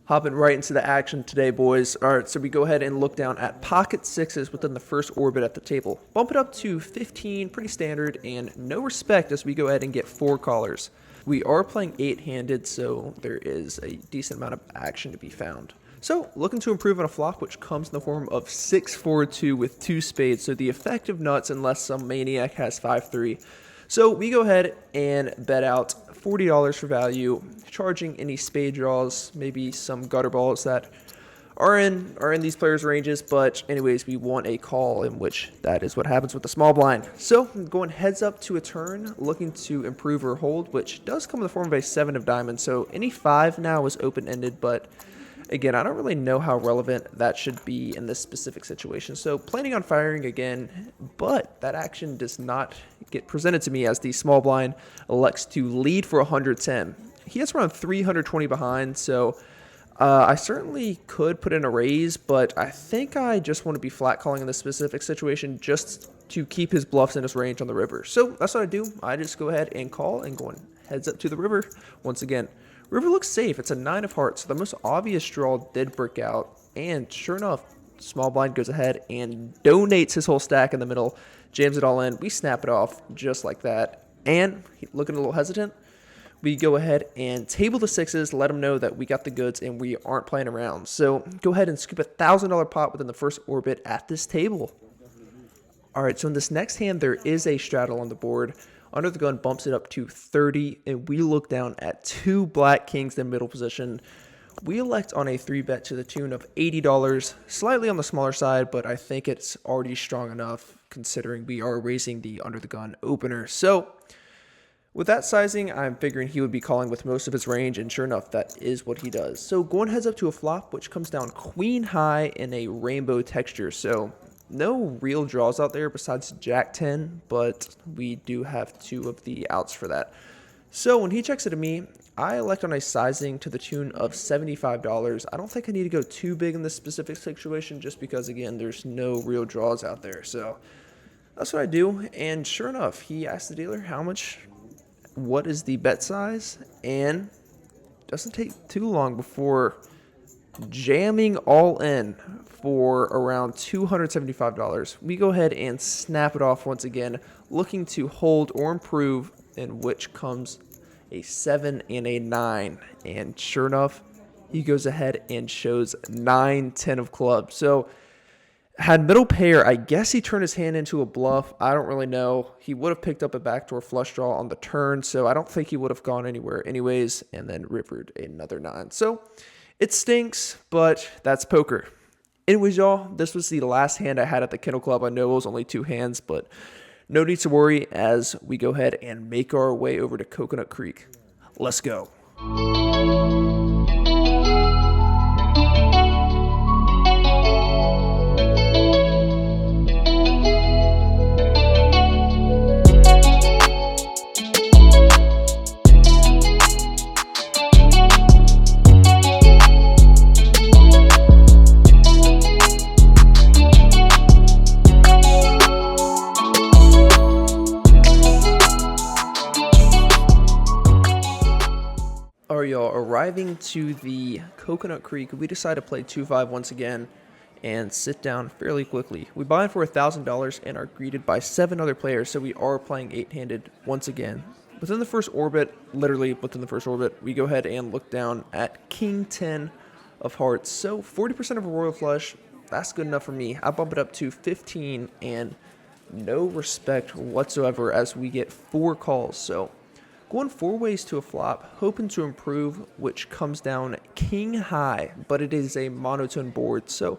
Hopping right into the action today, boys. All right, so we go ahead and look down at pocket sixes within the first orbit at the table. Bump it up to 15, pretty standard, and no respect as we go ahead and get 4 callers. We are playing 8-handed, so there is a decent amount of action to be found. So, looking to improve on a flop, which comes in the form of 6-4-2 with 2 spades, so the effective nuts unless some maniac has 5-3. So we go ahead and bet out $40 for value, charging any spade draws, maybe some gutter balls that are in these players' ranges. But anyways, we want a call, in which that is what happens with the small blind. So going heads up to a turn, looking to improve or hold, which does come in the form of a 7 of diamonds. So any 5 now is open-ended, but again, I don't really know how relevant that should be in this specific situation. So planning on firing again, but that action does not get presented to me as the small blind elects to lead for 110. He has around 320 behind, so I certainly could put in a raise, but I think I just want to be flat calling in this specific situation just to keep his bluffs in his range on the river. So that's what I do. I just go ahead and call and going heads up to the river once again. River looks safe. It's a 9 of hearts, so the most obvious draw did break out, and sure enough, small blind goes ahead and donates his whole stack in the middle, jams it all in. We snap it off just like that, and looking a little hesitant, we go ahead and table the sixes, let him know that we got the goods and we aren't playing around. So go ahead and scoop a $1,000 pot within the first orbit at this table. All right, so in this next hand, there is a straddle on the board. Under the gun bumps it up to 30, and we look down at 2 black kings in middle position. We elect on a 3-bet to the tune of $80, slightly on the smaller side, but I think it's already strong enough considering we are raising the under the gun opener. So with that sizing, I'm figuring he would be calling with most of his range, and sure enough, that is what he does. So going heads up to a flop, which comes down queen high in a rainbow texture. So no real draws out there besides Jack 10, but we do have 2 of the outs for that. So when he checks it to me, I elect on a sizing to the tune of $75. I don't think I need to go too big in this specific situation just because, again, there's no real draws out there. So that's what I do, and sure enough, he asks the dealer what is the bet size, and doesn't take too long before jamming all in for around $275. We go ahead and snap it off once again, looking to hold or improve, in which comes a 7 and a 9. And sure enough, he goes ahead and shows 9-10 of clubs. So had middle pair, I guess he turned his hand into a bluff. I don't really know. He would have picked up a backdoor flush draw on the turn, so I don't think he would have gone anywhere anyways, and then rivered another 9. So it stinks, but that's poker. Anyways, y'all, this was the last hand I had at the Kennel Club. I know it was only 2 hands, but no need to worry as we go ahead and make our way over to Coconut Creek. Let's go. Y'all, arriving to the Coconut Creek, we decide to play 2-5 once again and sit down fairly quickly. We buy in for $1,000 and are greeted by 7 other players, so we are playing 8-handed once again. Within the first orbit, literally within the first orbit, we go ahead and look down at King 10 of hearts. So 40% of a royal flush, that's good enough for me. I bump it up to 15 and no respect whatsoever as we get 4 calls. So going 4 ways to a flop, hoping to improve, which comes down king high, but it is a monotone board. So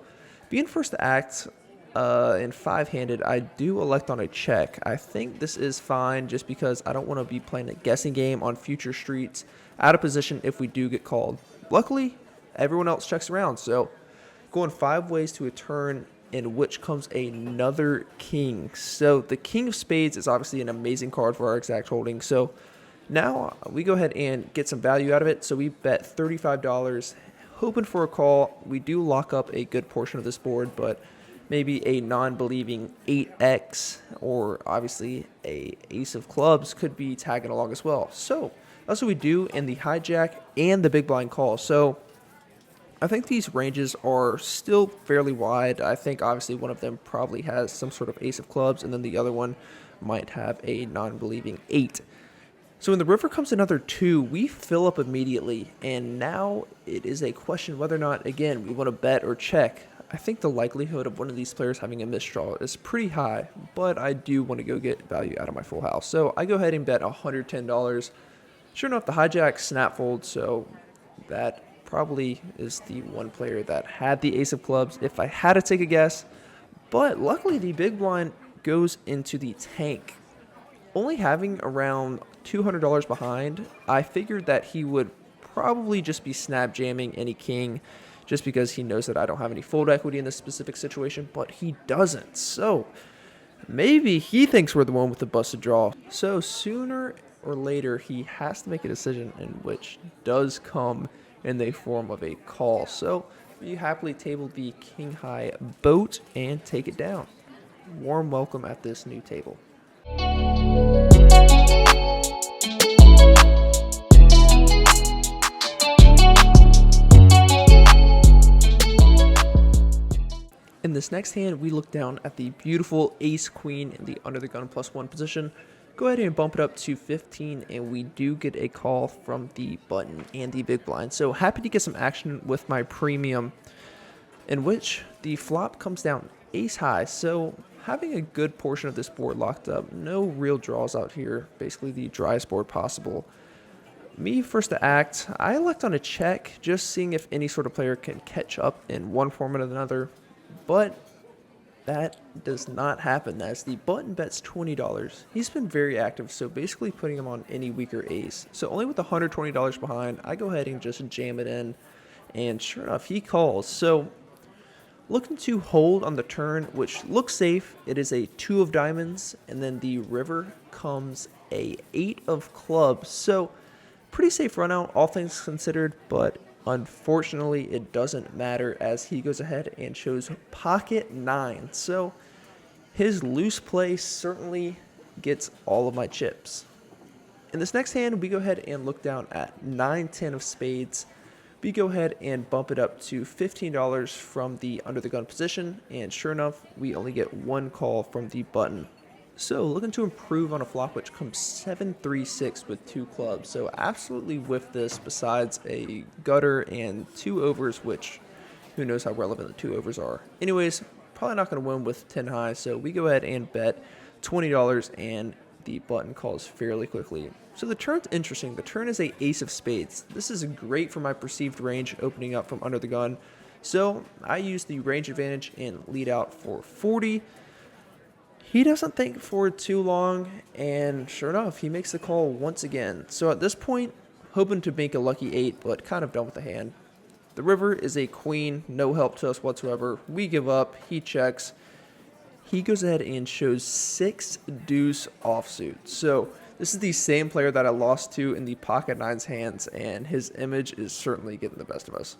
being first to act in 5-handed, I do elect on a check. I think this is fine just because I don't want to be playing a guessing game on future streets out of position if we do get called. Luckily, everyone else checks around. So going 5 ways to a turn, in which comes another king. So the king of spades is obviously an amazing card for our exact holding. So now we go ahead and get some value out of it. So we bet $35, hoping for a call. We do lock up a good portion of this board, but maybe a non-believing 8x or obviously a ace of clubs could be tagging along as well. So that's what we do in the hijack and the big blind call. So I think these ranges are still fairly wide. I think obviously one of them probably has some sort of ace of clubs, and then the other one might have a non-believing 8. So when the river comes another 2, we fill up immediately, and now it is a question whether or not, again, we want to bet or check. I think the likelihood of one of these players having a misdraw is pretty high, but I do want to go get value out of my full house. So I go ahead and bet $110. Sure enough, the hijack snap fold, so that probably is the one player that had the ace of clubs if I had to take a guess. But luckily, the big blind goes into the tank. Only having around $200 behind, I figured that he would probably just be snap jamming any king just because he knows that I don't have any fold equity in this specific situation, but he doesn't. So maybe he thinks we're the one with the busted draw. So sooner or later, he has to make a decision, in which does come in the form of a call. So we happily table the king high boat and take it down. Warm welcome at this new table. In this next hand, we look down at the beautiful ace-queen in the under the gun +1 position. Go ahead and bump it up to 15, and we do get a call from the button and the big blind. So happy to get some action with my premium, in which the flop comes down ace high. So having a good portion of this board locked up. No real draws out here. Basically the driest board possible. Me first to act, I elect on a check, just seeing if any sort of player can catch up in one form or another. But that does not happen, as the button bets $20. He's been very active, so basically putting him on any weaker ace. So only with $120 behind, I go ahead and just jam it in, and sure enough, he calls. So looking to hold on the turn, which looks safe. It is a 2 of diamonds, and then the river comes a 8 of clubs. So pretty safe run out, all things considered, but unfortunately, it doesn't matter, as he goes ahead and shows pocket 9. So his loose play certainly gets all of my chips. In this next hand, we go ahead and look down at 9-10 of spades. We go ahead and bump it up to $15 from the under the gun position, and sure enough, we only get one call from the button. So looking to improve on a flop which comes 7-3-6 with 2 clubs. So absolutely whiff this, besides a gutter and 2 overs, which who knows how relevant the 2 overs are. Anyways, probably not going to win with 10 high, so we go ahead and bet $20, and the button calls fairly quickly. So the turn's interesting. The turn is a ace of spades. This is great for my perceived range opening up from under the gun. So I use the range advantage and lead out for 40. He doesn't think for too long, and sure enough, he makes the call once again. So at this point, hoping to make a lucky 8, but kind of done with the hand. The river is a queen, no help to us whatsoever. We give up, he checks. He goes ahead and shows 6 deuce offsuit. So this is the same player that I lost to in the pocket 9's hands, and his image is certainly getting the best of us.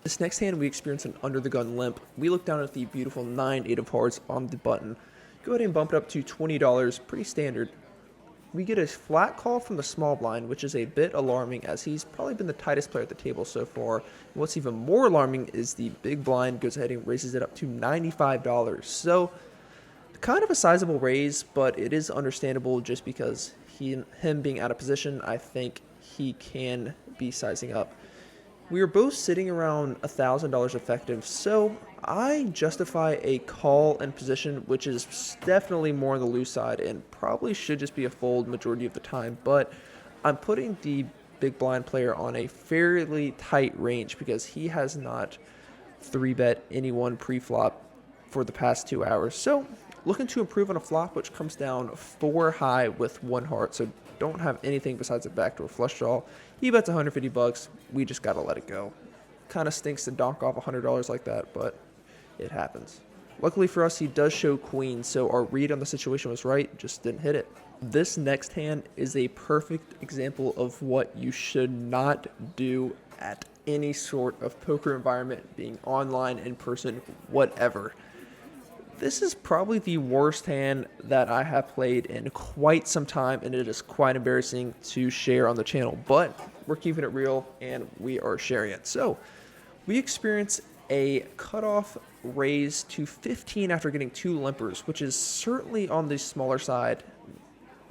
This next hand, we experience an under the gun limp. We look down at the beautiful 9-8 of hearts on the button. Go ahead and bump it up to $20, pretty standard. We get a flat call from the small blind, which is a bit alarming, as he's probably been the tightest player at the table so far. And what's even more alarming is the big blind goes ahead and raises it up to $95. So kind of a sizable raise, but it is understandable just because him being out of position. I think he can be sizing up. We are both sitting around $1,000 effective, so I justify a call in position, which is definitely more on the loose side and probably should just be a fold majority of the time, but I'm putting the big blind player on a fairly tight range because he has not 3-bet anyone pre-flop for the past 2 hours. So looking to improve on a flop which comes down 4 high with 1 heart, so don't have anything besides a backdoor flush draw. He bets $150. We just gotta let it go. Kind of stinks to donk off $100 like that, but it happens. Luckily for us, he does show queen, so our read on the situation was right, just didn't hit it. This next hand is a perfect example of what you should not do at any sort of poker environment, being online, in person, whatever. This is probably the worst hand that I have played in quite some time, and it is quite embarrassing to share on the channel, but we're keeping it real and we are sharing it. So we experience a cutoff raise to 15 after getting 2 limpers, which is certainly on the smaller side.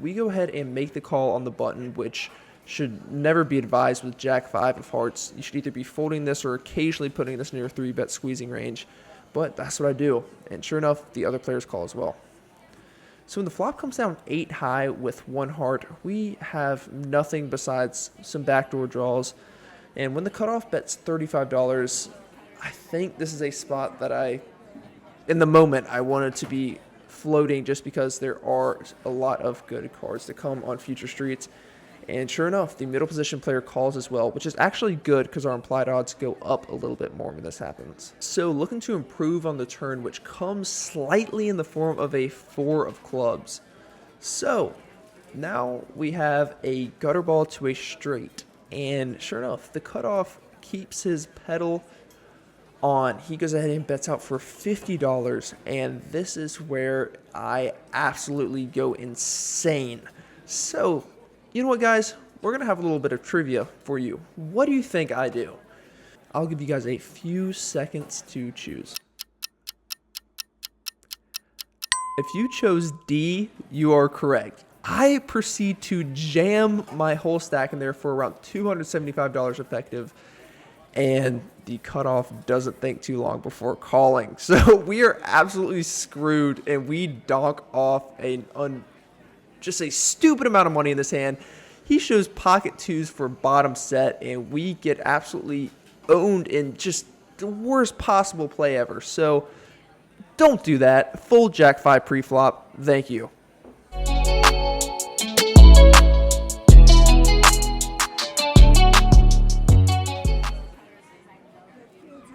We go ahead and make the call on the button, which should never be advised with Jack 5 of hearts. You should either be folding this or occasionally putting this near 3-bet squeezing range. But that's what I do. And sure enough, the other players call as well. So when the flop comes down 8 high with 1 heart, we have nothing besides some backdoor draws. And when the cutoff bets $35, I think this is a spot that in the moment, I wanted to be floating just because there are a lot of good cards to come on future streets. And sure enough, the middle position player calls as well, which is actually good because our implied odds go up a little bit more when this happens. So looking to improve on the turn, which comes slightly in the form of a 4 of clubs. So now we have a gutter ball to a straight. And sure enough, the cutoff keeps his pedal on. He goes ahead and bets out for $50. And this is where I absolutely go insane. So you know what, guys? We're going to have a little bit of trivia for you. What do you think I do? I'll give you guys a few seconds to choose. If you chose D, you are correct. I proceed to jam my whole stack in there for around $275 effective, and the cutoff doesn't think too long before calling. So we are absolutely screwed, and we donk off just a stupid amount of money in this hand. He shows pocket 2s for bottom set, and we get absolutely owned in just the worst possible play ever. So don't do that. Full Jack 5 pre-flop. Thank you.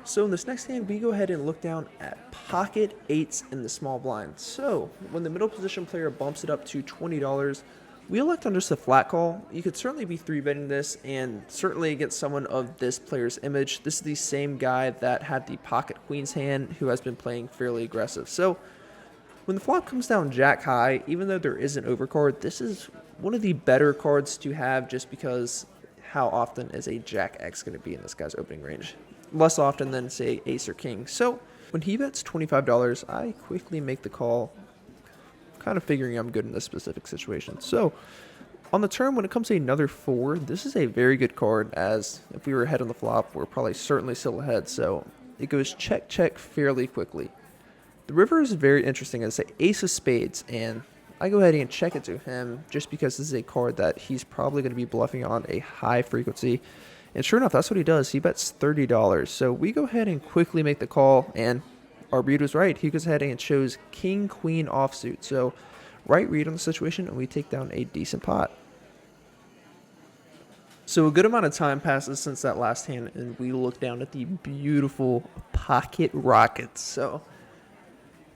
So in this next hand, we go ahead and look down at pocket 8s in the small blind. So when the middle position player bumps it up to $20, we elect on just a flat call. You could certainly be 3-betting this, and certainly against someone of this player's image. This is the same guy that had the pocket queens hand who has been playing fairly aggressive. So when the flop comes down jack high, even though there is an overcard, this is one of the better cards to have just because how often is a jack X going to be in this guy's opening range? Less often than, say, ace or king. So when he bets $25, I quickly make the call, kind of figuring I'm good in this specific situation. So on the turn, when it comes to another 4, this is a very good card, as if we were ahead on the flop, we're probably certainly still ahead. So it goes check, check fairly quickly. The river is very interesting. It's an ace of spades, and I go ahead and check it to him just because this is a card that he's probably going to be bluffing on a high frequency. And sure enough, that's what he does. He bets $30. So we go ahead and quickly make the call, and our read was right. He goes ahead and shows king, queen offsuit. So right read on the situation, and we take down a decent pot. So a good amount of time passes since that last hand, and we look down at the beautiful pocket rockets. So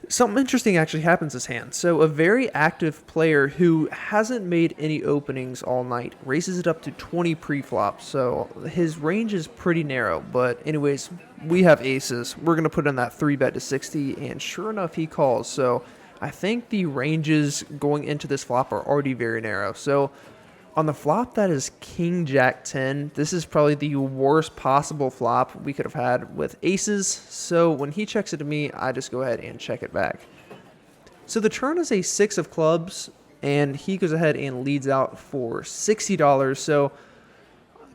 something interesting actually happens this hand. So a very active player who hasn't made any openings all night raises it up to 20 pre-flop. So his range is pretty narrow. But anyways, we have aces. We're going to put in that 3-bet to 60. And sure enough, he calls. So I think the ranges going into this flop are already very narrow. So on the flop, that is king jack 10. This is probably the worst possible flop we could have had with aces. So when he checks it to me, I just go ahead and check it back. So the turn is a 6 of clubs, and he goes ahead and leads out for $60. So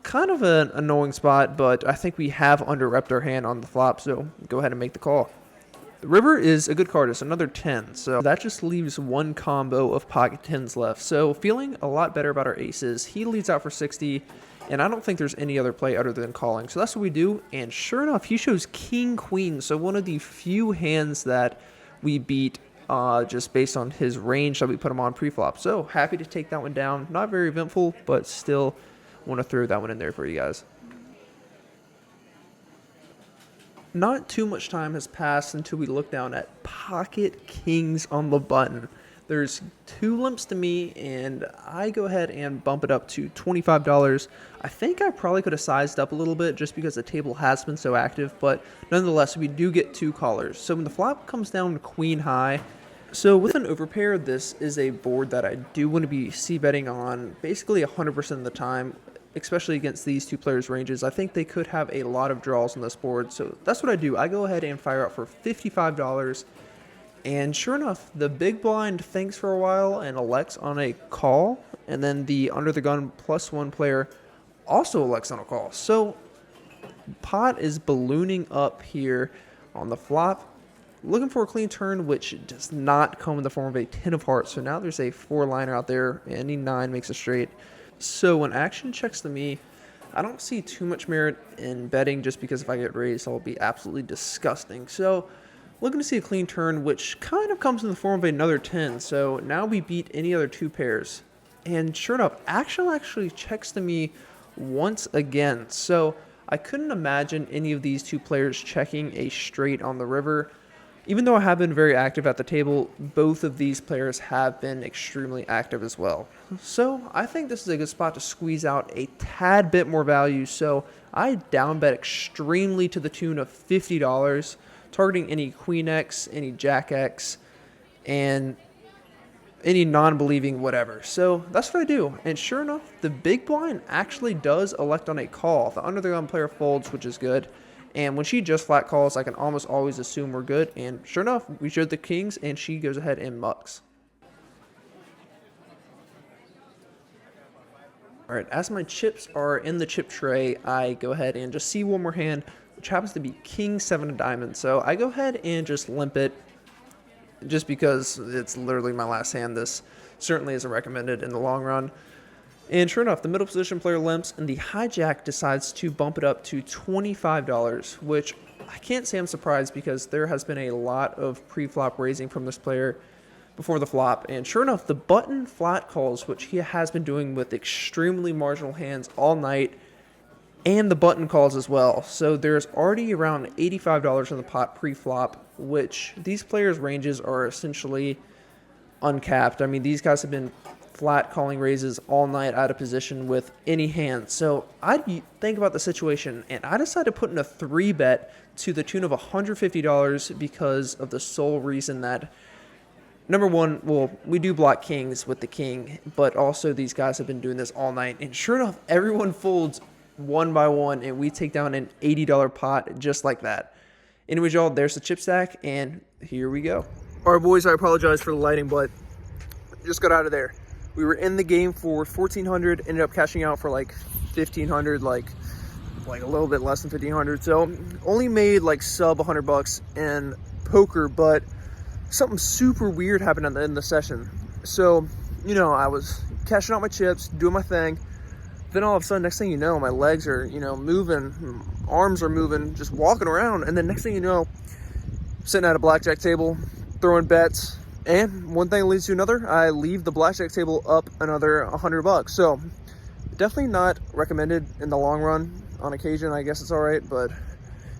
kind of an annoying spot, but I think we have under-repped our hand on the flop, so go ahead and make the call. The river is a good card. It's another 10, so that just leaves one combo of pocket 10s left. So feeling a lot better about our aces. He leads out for 60, and I don't think there's any other play other than calling. So that's what we do, and sure enough, he shows king queen. So one of the few hands that we beat just based on his range that we put him on pre-flop. So happy to take that one down. Not very eventful, but still want to throw that one in there for you guys. Not too much time has passed until we look down at pocket kings on the button. There's 2 limps to me, and I go ahead and bump it up to $25. I think I probably could have sized up a little bit just because the table has been so active, but nonetheless, we do get 2 callers. So when the flop comes down to queen high, so with an overpair, this is a board that I do want to be c-betting on basically 100% of the time, especially against these 2 players' ranges. I think they could have a lot of draws on this board, so that's what I do. I go ahead and fire out for $55. And sure enough, the big blind thinks for a while and elects on a call, and then the under the gun +1 player also elects on a call. So pot is ballooning up here on the flop, looking for a clean turn, which does not come in the form of a 10 of hearts. So now there's a 4-liner out there, and any 9 makes a straight. So when action checks to me, I don't see too much merit in betting, just because if I get raised, I'll be absolutely disgusting. So looking to see a clean turn, which kind of comes in the form of another 10. So now we beat any other 2 pairs. And sure enough, action actually checks to me once again. So I couldn't imagine any of these 2 players checking a straight on the river. Even though I have been very active at the table, both of these players have been extremely active as well. So I think this is a good spot to squeeze out a tad bit more value. So I down bet extremely to the tune of $50. Targeting any Queen X, any Jack X, and any non-believing whatever. So that's what I do. And sure enough, the big blind actually does elect on a call. The under the gun player folds, which is good. And when she just flat calls, I can almost always assume we're good. And sure enough, we showed the kings, and she goes ahead and mucks. All right, as my chips are in the chip tray, I go ahead and just see one more hand, which happens to be King 7 of diamonds. So I go ahead and just limp it, just because it's literally my last hand. This certainly isn't recommended in the long run. And sure enough, the middle position player limps, and the hijack decides to bump it up to $25, which I can't say I'm surprised, because there has been a lot of pre-flop raising from this player before the flop. And sure enough, the button flat calls, which he has been doing with extremely marginal hands all night, and the button calls as well. So there's already around $85 in the pot pre-flop, which these players' ranges are essentially uncapped. I mean, these guys have been flat calling raises all night out of position with any hand. So I think about the situation, and I decided to put in a 3-bet to the tune of $150, because of the sole reason that, number one, well, we do block kings with the king, but also these guys have been doing this all night. And sure enough, everyone folds one by one, and we take down an $80 pot just like that. Anyways, y'all, there's the chip stack, and here we go. All right, boys, I apologize for the lighting, but just got out of there. We were in the game for 1,400, ended up cashing out for like 1,500, like a little bit less than 1,500. So only made like sub $100 in poker, but something super weird happened at the end of the session. So, you know, I was cashing out my chips, doing my thing. Then all of a sudden, next thing you know, my legs are, moving, arms are moving, just walking around. And then next thing you know, sitting at a blackjack table, throwing bets. And one thing leads to another. I leave the blackjack table up another $100. So definitely not recommended in the long run. On occasion, I guess it's all right. But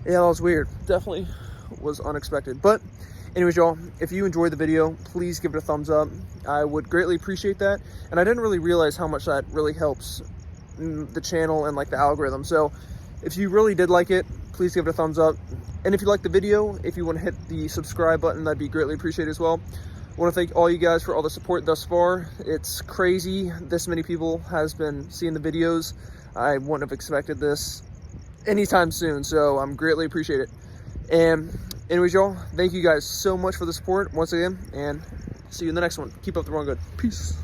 yeah, that was weird. Definitely was unexpected. But anyways, y'all, if you enjoyed the video, please give it a thumbs up. I would greatly appreciate that. And I didn't really realize how much that really helps the channel and like the algorithm. So if you really did like it, please give it a thumbs up. And if you like the video, if you want to hit the subscribe button, that'd be greatly appreciated as well. I want to thank all you guys for all the support thus far. It's crazy this many people has been seeing the videos. I wouldn't have expected this anytime soon, so I'm greatly appreciate it. And anyways, y'all, thank you guys so much for the support once again, and see you in the next one. Keep up the run good. Peace.